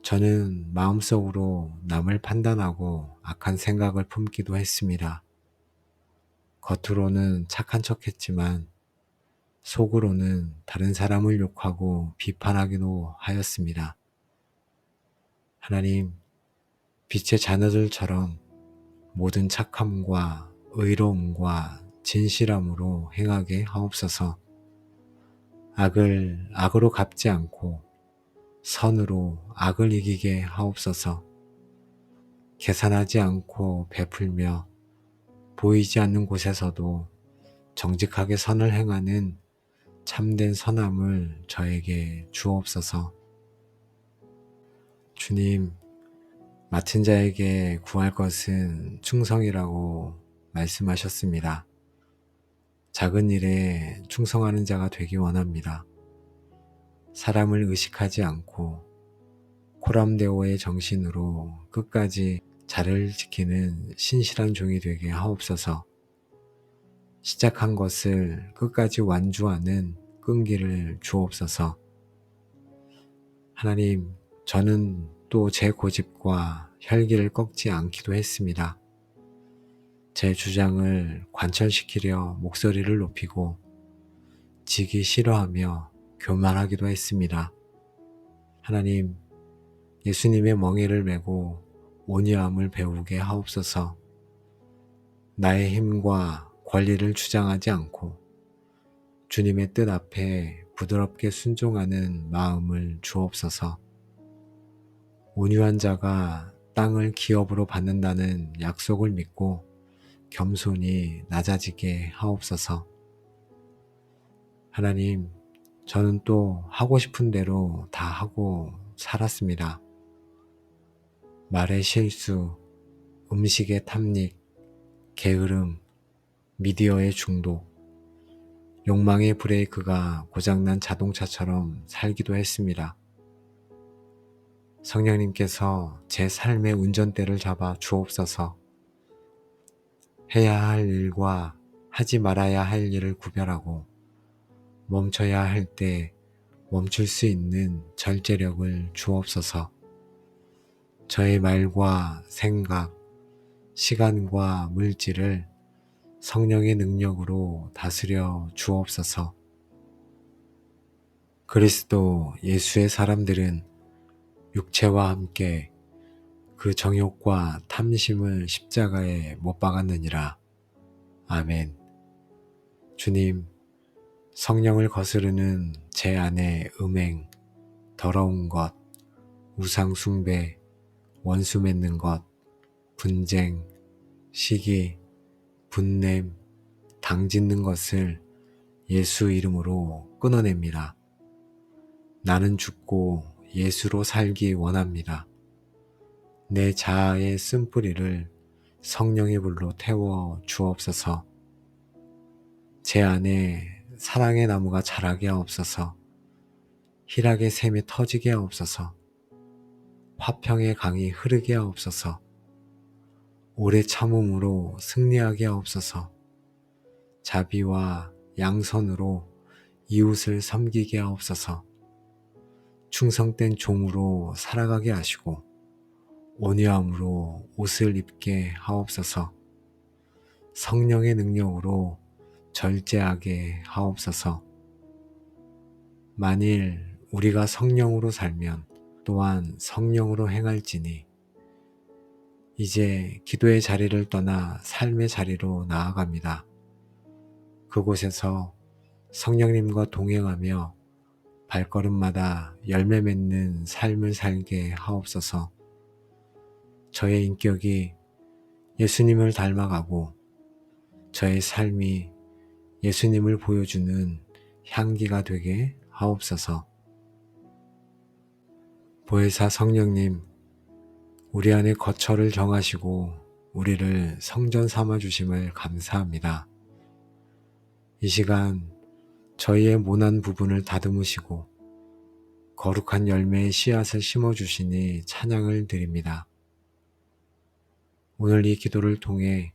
저는 마음속으로 남을 판단하고 악한 생각을 품기도 했습니다. 겉으로는 착한 척했지만 속으로는 다른 사람을 욕하고 비판하기도 하였습니다. 하나님, 빛의 자녀들처럼 모든 착함과 의로움과 진실함으로 행하게 하옵소서. 악을 악으로 갚지 않고 선으로 악을 이기게 하옵소서. 계산하지 않고 베풀며 보이지 않는 곳에서도 정직하게 선을 행하는 참된 선함을 저에게 주옵소서. 주님, 맡은 자에게 구할 것은 충성이라고 말씀하셨습니다. 작은 일에 충성하는 자가 되기 원합니다. 사람을 의식하지 않고 코람데오의 정신으로 끝까지 자를 지키는 신실한 종이 되게 하옵소서. 시작한 것을 끝까지 완주하는 끈기를 주옵소서. 하나님, 저는 또 제 고집과 혈기를 꺾지 않기도 했습니다. 제 주장을 관철시키려 목소리를 높이고 지기 싫어하며 교만하기도 했습니다. 하나님, 예수님의 멍에를 메고 온유함을 배우게 하옵소서. 나의 힘과 권리를 주장하지 않고 주님의 뜻 앞에 부드럽게 순종하는 마음을 주옵소서. 온유한 자가 땅을 기업으로 받는다는 약속을 믿고 겸손히 낮아지게 하옵소서. 하나님, 저는 또 하고 싶은 대로 다 하고 살았습니다. 말의 실수, 음식의 탐닉, 게으름, 미디어의 중독, 욕망의 브레이크가 고장난 자동차처럼 살기도 했습니다. 성령님께서 제 삶의 운전대를 잡아 주옵소서. 해야 할 일과 하지 말아야 할 일을 구별하고 멈춰야 할 때 멈출 수 있는 절제력을 주옵소서. 저의 말과 생각, 시간과 물질을 성령의 능력으로 다스려 주옵소서. 그리스도 예수의 사람들은 육체와 함께 그 정욕과 탐심을 십자가에 못 박았느니라. 아멘. 주님, 성령을 거스르는 제 안의 음행, 더러운 것, 우상 숭배, 원수 맺는 것, 분쟁, 시기, 분냄, 당짓는 것을 예수 이름으로 끊어냅니다. 나는 죽고 예수로 살기 원합니다. 내 자아의 쓴뿌리를 성령의 불로 태워 주옵소서. 제 안에 사랑의 나무가 자라게 하옵소서. 희락의 샘이 터지게 하옵소서. 화평의 강이 흐르게 하옵소서. 오래 참음으로 승리하게 하옵소서. 자비와 양선으로 이웃을 섬기게 하옵소서. 충성된 종으로 살아가게 하시고 온유함으로 옷을 입게 하옵소서. 성령의 능력으로 절제하게 하옵소서. 만일 우리가 성령으로 살면 또한 성령으로 행할지니 이제 기도의 자리를 떠나 삶의 자리로 나아갑니다. 그곳에서 성령님과 동행하며 발걸음마다 열매 맺는 삶을 살게 하옵소서. 저의 인격이 예수님을 닮아가고 저의 삶이 예수님을 보여주는 향기가 되게 하옵소서. 보혜사 성령님, 우리 안에 거처를 정하시고 우리를 성전 삼아 주심을 감사합니다. 이 시간 저희의 모난 부분을 다듬으시고 거룩한 열매의 씨앗을 심어주시니 찬양을 드립니다. 오늘 이 기도를 통해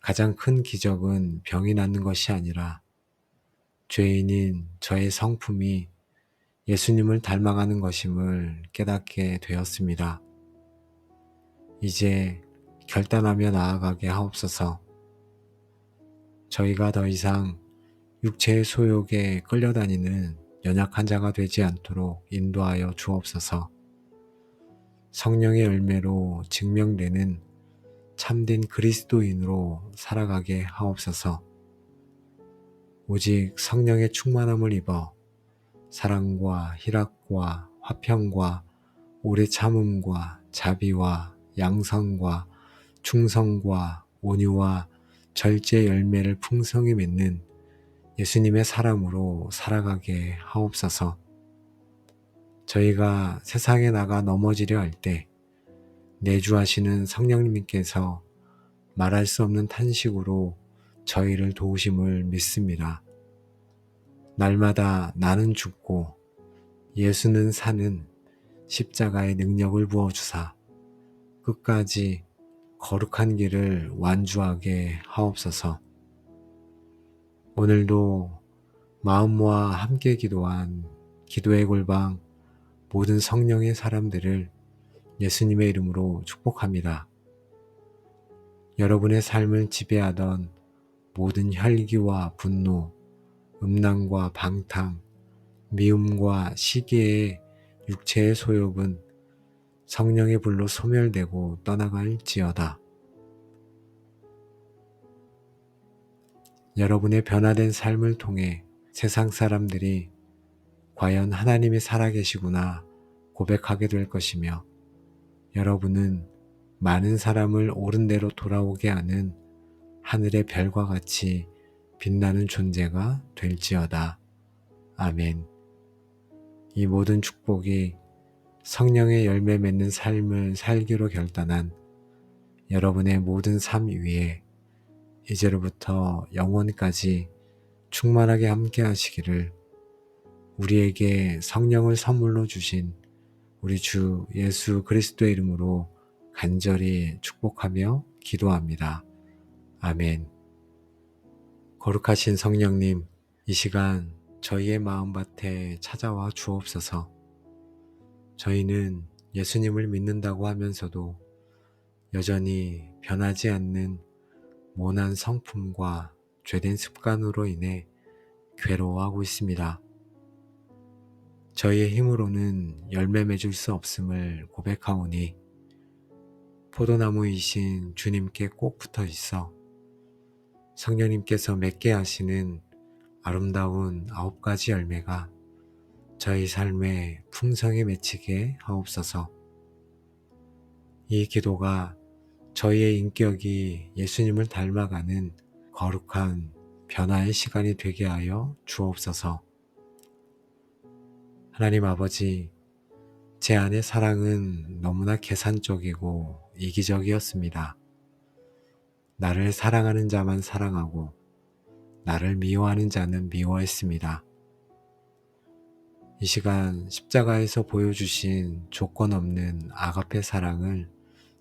가장 큰 기적은 병이 낫는 것이 아니라 죄인인 저의 성품이 예수님을 닮아가는 것임을 깨닫게 되었습니다. 이제 결단하며 나아가게 하옵소서. 저희가 더 이상 육체의 소욕에 끌려다니는 연약한 자가 되지 않도록 인도하여 주옵소서. 성령의 열매로 증명되는 참된 그리스도인으로 살아가게 하옵소서. 오직 성령의 충만함을 입어 사랑과 희락과 화평과 오래 참음과 자비와 양선과 충성과 온유와 절제 열매를 풍성히 맺는 예수님의 사람으로 살아가게 하옵소서. 저희가 세상에 나가 넘어지려 할 때 내주하시는 성령님께서 말할 수 없는 탄식으로 저희를 도우심을 믿습니다. 날마다 나는 죽고 예수는 사는 십자가의 능력을 부어주사 끝까지 거룩한 길을 완주하게 하옵소서. 오늘도 마음 모아 함께 기도한 기도의 골방 모든 성령의 사람들을 예수님의 이름으로 축복합니다. 여러분의 삶을 지배하던 모든 혈기와 분노, 음란과 방탕, 미움과 시기의 육체의 소욕은 성령의 불로 소멸되고 떠나갈지어다. 여러분의 변화된 삶을 통해 세상 사람들이 과연 하나님이 살아계시구나 고백하게 될 것이며 여러분은 많은 사람을 옳은 대로 돌아오게 하는 하늘의 별과 같이 빛나는 존재가 될지어다. 아멘. 이 모든 축복이 성령의 열매 맺는 삶을 살기로 결단한 여러분의 모든 삶 위에 이제로부터 영원까지 충만하게 함께 하시기를 우리에게 성령을 선물로 주신 우리 주 예수 그리스도의 이름으로 간절히 축복하며 기도합니다. 아멘. 거룩하신 성령님, 이 시간 저희의 마음밭에 찾아와 주옵소서. 저희는 예수님을 믿는다고 하면서도 여전히 변하지 않는 모난 성품과 죄된 습관으로 인해 괴로워하고 있습니다. 저희의 힘으로는 열매 맺을 수 없음을 고백하오니 포도나무이신 주님께 꼭 붙어 있어 성령님께서 맺게 하시는 아름다운 9가지 열매가 저희 삶에 풍성히 맺히게 하옵소서. 이 기도가 저희의 인격이 예수님을 닮아가는 거룩한 변화의 시간이 되게 하여 주옵소서. 하나님 아버지, 제 안의 사랑은 너무나 계산적이고 이기적이었습니다. 나를 사랑하는 자만 사랑하고 나를 미워하는 자는 미워했습니다. 이 시간 십자가에서 보여주신 조건 없는 아가페 사랑을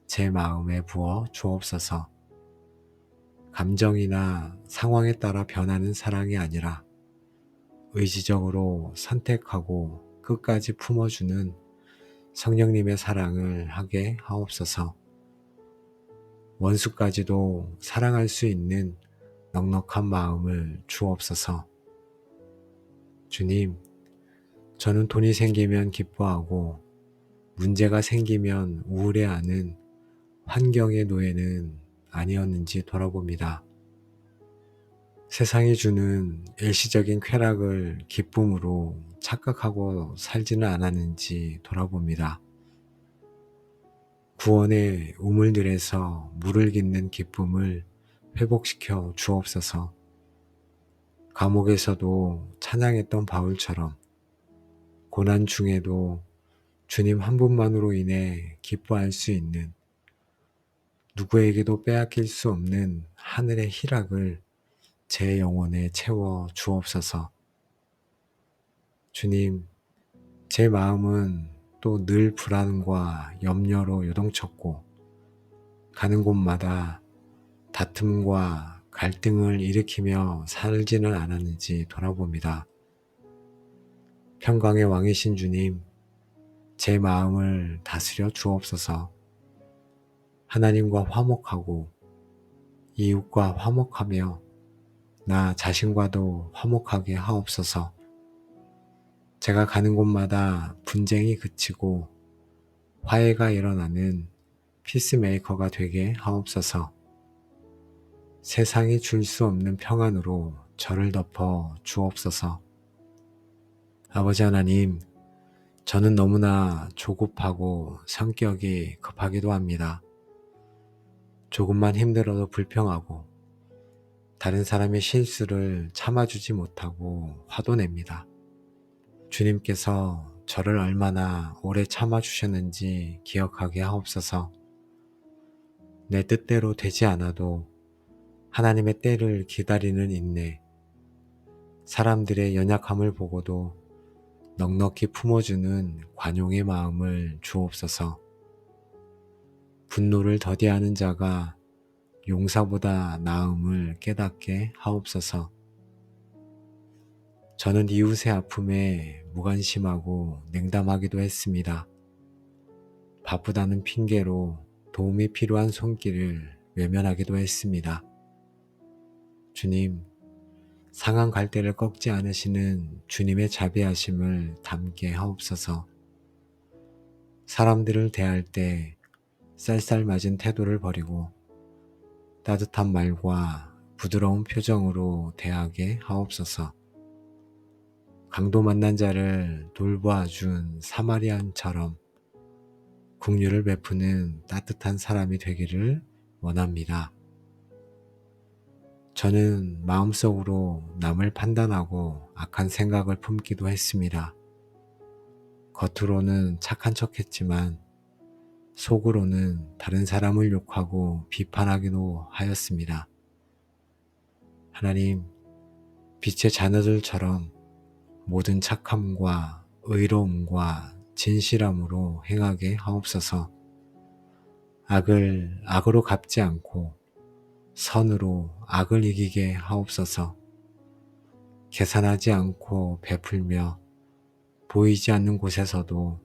제 마음에 부어 주옵소서. 감정이나 상황에 따라 변하는 사랑이 아니라 의지적으로 선택하고 끝까지 품어주는 성령님의 사랑을 하게 하옵소서. 원수까지도 사랑할 수 있는 넉넉한 마음을 주옵소서. 주님, 저는 돈이 생기면 기뻐하고 문제가 생기면 우울해하는 환경의 노예는 아니었는지 돌아봅니다. 세상이 주는 일시적인 쾌락을 기쁨으로 착각하고 살지는 않았는지 돌아봅니다. 구원의 우물들에서 물을 깃는 기쁨을 회복시켜 주옵소서. 감옥에서도 찬양했던 바울처럼 고난 중에도 주님 한 분만으로 인해 기뻐할 수 있는 누구에게도 빼앗길 수 없는 하늘의 희락을 제 영혼에 채워 주옵소서. 주님, 제 마음은 또 늘 불안과 염려로 요동쳤고 가는 곳마다 다툼과 갈등을 일으키며 살지는 않았는지 돌아봅니다. 평강의 왕이신 주님, 제 마음을 다스려 주옵소서. 하나님과 화목하고 이웃과 화목하며 나 자신과도 화목하게 하옵소서. 제가 가는 곳마다 분쟁이 그치고 화해가 일어나는 피스메이커가 되게 하옵소서. 세상이 줄 수 없는 평안으로 저를 덮어 주옵소서. 아버지 하나님, 저는 너무나 조급하고 성격이 급하기도 합니다. 조금만 힘들어도 불평하고 다른 사람의 실수를 참아주지 못하고 화도 냅니다. 주님께서 저를 얼마나 오래 참아주셨는지 기억하게 하옵소서. 내 뜻대로 되지 않아도 하나님의 때를 기다리는 인내, 사람들의 연약함을 보고도 넉넉히 품어주는 관용의 마음을 주옵소서. 분노를 더디하는 자가 용사보다 나음을 깨닫게 하옵소서. 저는 이웃의 아픔에 무관심하고 냉담하기도 했습니다. 바쁘다는 핑계로 도움이 필요한 손길을 외면하기도 했습니다. 주님, 상한 갈대를 꺾지 않으시는 주님의 자비하심을 담게 하옵소서. 사람들을 대할 때 쌀쌀맞은 태도를 버리고 따뜻한 말과 부드러운 표정으로 대하게 하옵소서. 강도 만난 자를 돌보아준 사마리안처럼 긍휼을 베푸는 따뜻한 사람이 되기를 원합니다. 저는 마음속으로 남을 판단하고 악한 생각을 품기도 했습니다. 겉으로는 착한 척했지만 속으로는 다른 사람을 욕하고 비판하기도 하였습니다. 하나님, 빛의 자녀들처럼 모든 착함과 의로움과 진실함으로 행하게 하옵소서. 악을 악으로 갚지 않고 선으로 악을 이기게 하옵소서. 계산하지 않고 베풀며 보이지 않는 곳에서도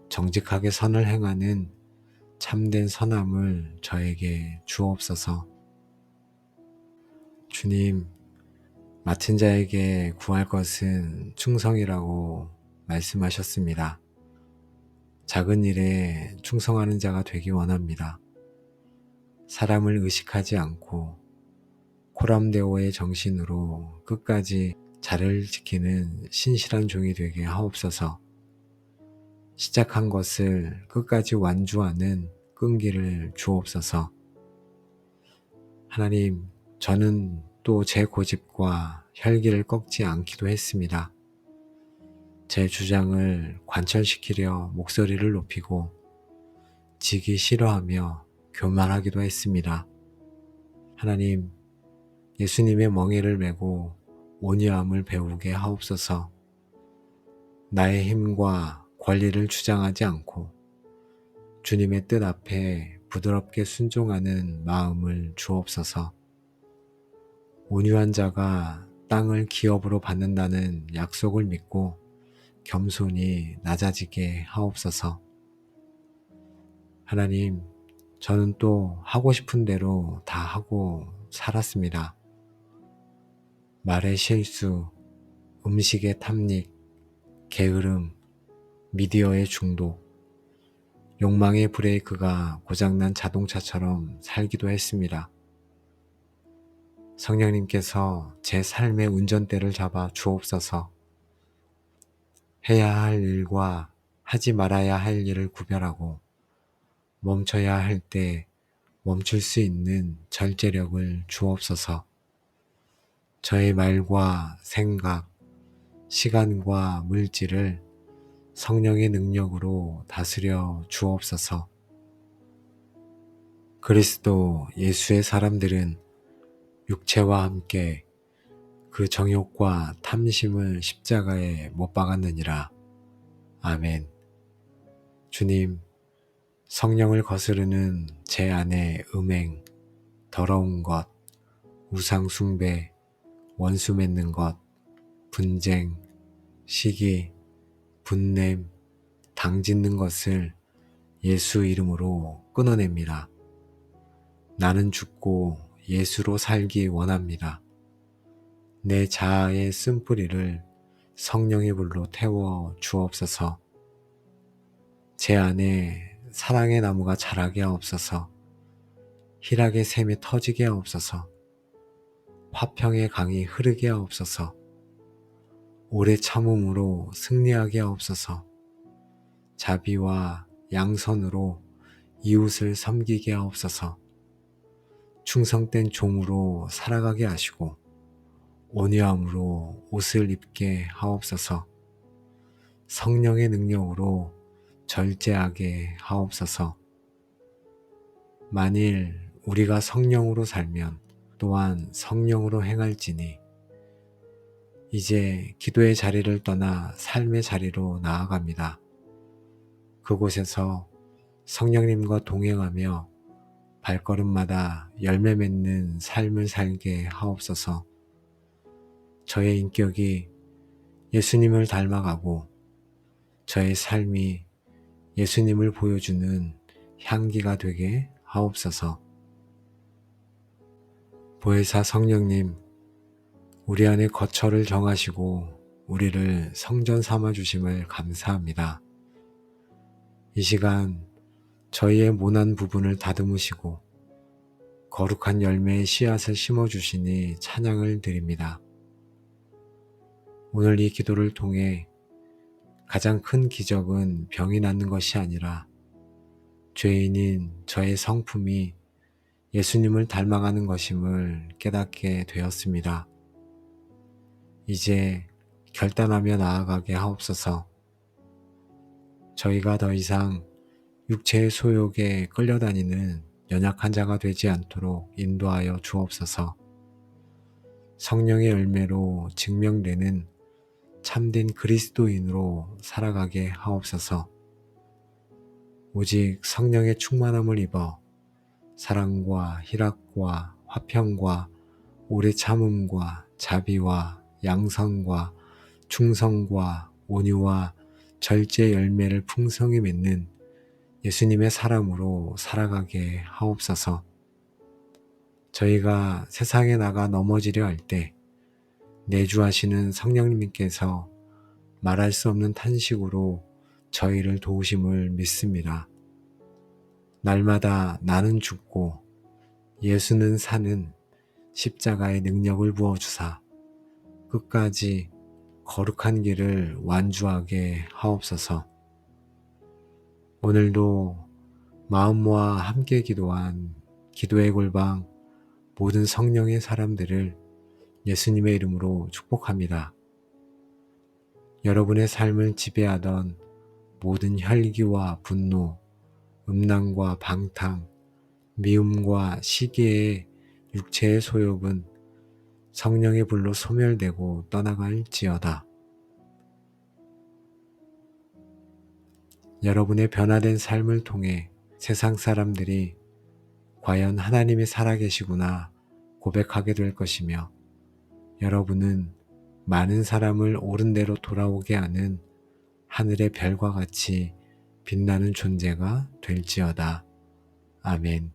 정직하게 선을 행하는 참된 선함을 저에게 주옵소서. 주님, 맡은 자에게 구할 것은 충성이라고 말씀하셨습니다. 작은 일에 충성하는 자가 되기 원합니다. 사람을 의식하지 않고 코람데오의 정신으로 끝까지 자를 지키는 신실한 종이 되게 하옵소서. 시작한 것을 끝까지 완주하는 끈기를 주옵소서. 하나님, 저는 또 제 고집과 혈기를 꺾지 않기도 했습니다. 제 주장을 관철시키려 목소리를 높이고 지기 싫어하며 교만하기도 했습니다. 하나님, 예수님의 멍에를 메고 온유함을 배우게 하옵소서. 나의 힘과 권리를 주장하지 않고 주님의 뜻 앞에 부드럽게 순종하는 마음을 주옵소서. 온유한 자가 땅을 기업으로 받는다는 약속을 믿고 겸손히 낮아지게 하옵소서. 하나님, 저는 또 하고 싶은 대로 다 하고 살았습니다. 말의 실수, 음식의 탐닉, 게으름, 미디어의 중독, 욕망의 브레이크가 고장난 자동차처럼 살기도 했습니다. 성령님께서 제 삶의 운전대를 잡아 주옵소서. 해야 할 일과 하지 말아야 할 일을 구별하고 멈춰야 할 때 멈출 수 있는 절제력을 주옵소서. 저의 말과 생각, 시간과 물질을 성령의 능력으로 다스려 주옵소서. 그리스도 예수의 사람들은 육체와 함께 그 정욕과 탐심을 십자가에 못 박았느니라. 아멘. 주님, 성령을 거스르는 제 안의 음행, 더러운 것, 우상 숭배, 원수 맺는 것, 분쟁, 시기, 분냄, 당 짓는 것을 예수 이름으로 끊어냅니다. 나는 죽고 예수로 살기 원합니다. 내 자아의 쓴뿌리를 성령의 불로 태워 주옵소서. 제 안에 사랑의 나무가 자라게 하옵소서. 희락의 샘이 터지게 하옵소서. 화평의 강이 흐르게 하옵소서. 오래 참음으로 승리하게 하옵소서. 자비와 양선으로 이웃을 섬기게 하옵소서. 충성된 종으로 살아가게 하시고 온유함으로 옷을 입게 하옵소서. 성령의 능력으로 절제하게 하옵소서. 만일 우리가 성령으로 살면 또한 성령으로 행할지니 이제 기도의 자리를 떠나 삶의 자리로 나아갑니다. 그곳에서 성령님과 동행하며 발걸음마다 열매 맺는 삶을 살게 하옵소서. 저의 인격이 예수님을 닮아가고 저의 삶이 예수님을 보여주는 향기가 되게 하옵소서. 보혜사 성령님, 우리 안에 거처를 정하시고 우리를 성전 삼아 주심을 감사합니다. 이 시간 저희의 모난 부분을 다듬으시고 거룩한 열매의 씨앗을 심어주시니 찬양을 드립니다. 오늘 이 기도를 통해 가장 큰 기적은 병이 낫는 것이 아니라 죄인인 저의 성품이 예수님을 닮아가는 것임을 깨닫게 되었습니다. 이제 결단하며 나아가게 하옵소서. 저희가 더 이상 육체의 소욕에 끌려다니는 연약한 자가 되지 않도록 인도하여 주옵소서. 성령의 열매로 증명되는 참된 그리스도인으로 살아가게 하옵소서. 오직 성령의 충만함을 입어 사랑과 희락과 화평과 오래 참음과 자비와 양선과 충성과 온유와 절제 열매를 풍성히 맺는 예수님의 사람으로 살아가게 하옵소서. 저희가 세상에 나가 넘어지려 할 때 내주하시는 성령님께서 말할 수 없는 탄식으로 저희를 도우심을 믿습니다. 날마다 나는 죽고 예수는 사는 십자가의 능력을 부어주사 끝까지 거룩한 길을 완주하게 하옵소서. 오늘도 마음 모아 함께 기도한 기도의 골방 모든 성령의 사람들을 예수님의 이름으로 축복합니다. 여러분의 삶을 지배하던 모든 혈기와 분노, 음란과 방탕, 미움과 시기의 육체의 소욕은 성령의 불로 소멸되고 떠나갈지어다. 여러분의 변화된 삶을 통해 세상 사람들이 과연 하나님이 살아계시구나 고백하게 될 것이며, 여러분은 많은 사람을 옳은 대로 돌아오게 하는 하늘의 별과 같이 빛나는 존재가 될지어다. 아멘.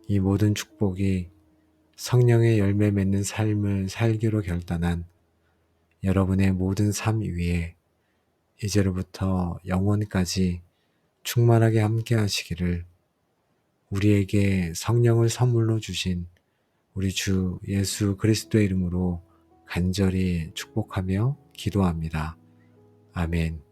이 모든 축복이 성령의 열매 맺는 삶을 살기로 결단한 여러분의 모든 삶 위에 이제로부터 영원까지 충만하게 함께 하시기를 우리에게 성령을 선물로 주신 우리 주 예수 그리스도의 이름으로 간절히 축복하며 기도합니다. 아멘.